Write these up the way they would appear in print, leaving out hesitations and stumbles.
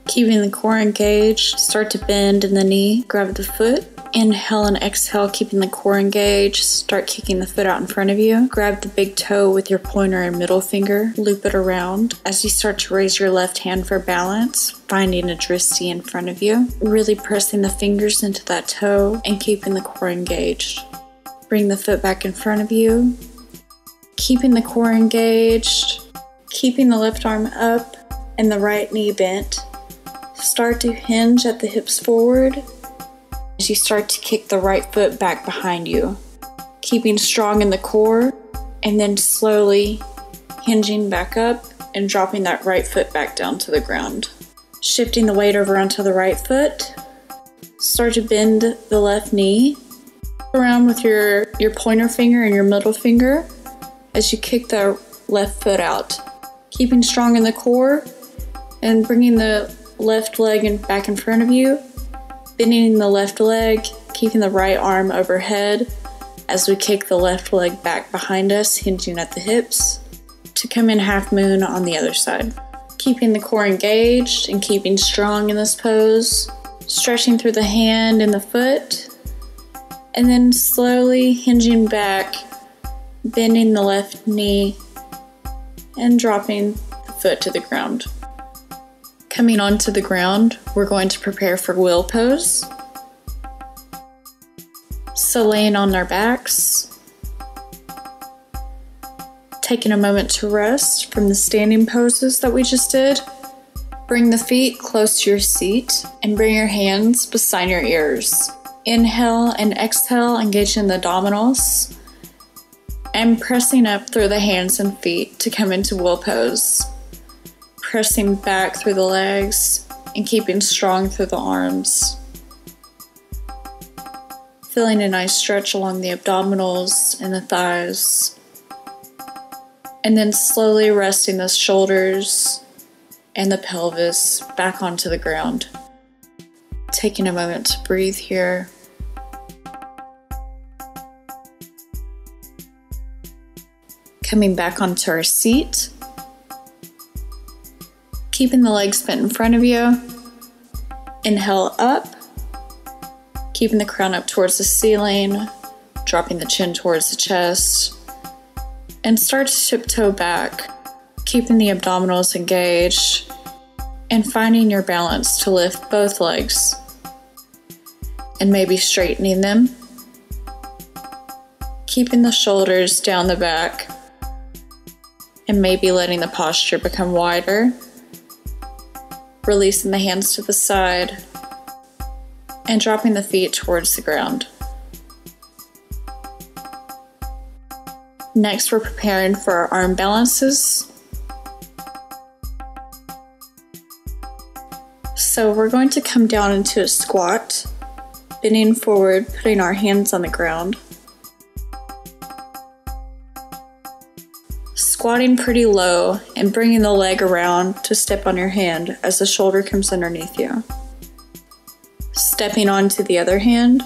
Keeping the core engaged, start to bend in the knee, grab the foot. Inhale and exhale, keeping the core engaged. Start kicking the foot out in front of you. Grab the big toe with your pointer and middle finger. Loop it around. As you start to raise your left hand for balance, finding a Drishti in front of you. Really pressing the fingers into that toe and keeping the core engaged. Bring the foot back in front of you. Keeping the core engaged. Keeping the left arm up and the right knee bent. Start to hinge at the hips forward. As you start to kick the right foot back behind you, keeping strong in the core, and then slowly hinging back up and dropping that right foot back down to the ground. Shifting the weight over onto the right foot, start to bend the left knee around with your pointer finger and your middle finger as you kick the left foot out. Keeping strong in the core and bringing the left leg back in front of you. Bending the left leg, keeping the right arm overhead as we kick the left leg back behind us, hinging at the hips, to come in half moon on the other side. Keeping the core engaged and keeping strong in this pose, stretching through the hand and the foot, and then slowly hinging back, bending the left knee, and dropping the foot to the ground. Coming onto the ground, we're going to prepare for wheel pose. So laying on our backs, taking a moment to rest from the standing poses that we just did. Bring the feet close to your seat and bring your hands beside your ears. Inhale and exhale, engaging the abdominals and pressing up through the hands and feet to come into wheel pose. Pressing back through the legs and keeping strong through the arms. Feeling a nice stretch along the abdominals and the thighs. And then slowly resting the shoulders and the pelvis back onto the ground. Taking a moment to breathe here. Coming back onto our seat. Keeping the legs bent in front of you. Inhale up. Keeping the crown up towards the ceiling. Dropping the chin towards the chest. And start to tiptoe back. Keeping the abdominals engaged. And finding your balance to lift both legs. And maybe straightening them. Keeping the shoulders down the back. And maybe letting the posture become wider. Releasing the hands to the side and dropping the feet towards the ground. Next, we're preparing for our arm balances. So we're going to come down into a squat, bending forward, putting our hands on the ground. Squatting pretty low and bringing the leg around to step on your hand as the shoulder comes underneath you. Stepping onto the other hand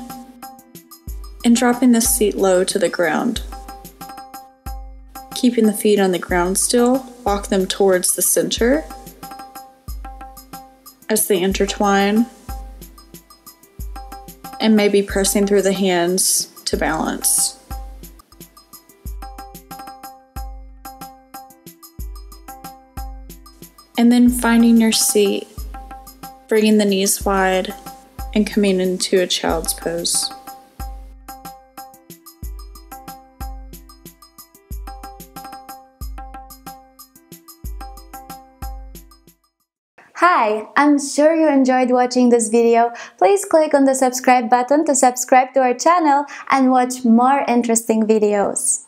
and dropping the seat low to the ground. Keeping the feet on the ground still, walk them towards the center as they intertwine, and maybe pressing through the hands to balance. And then finding your seat, bringing the knees wide and coming into a child's pose. Hi, I'm sure you enjoyed watching this video. Please click on the subscribe button to subscribe to our channel and watch more interesting videos.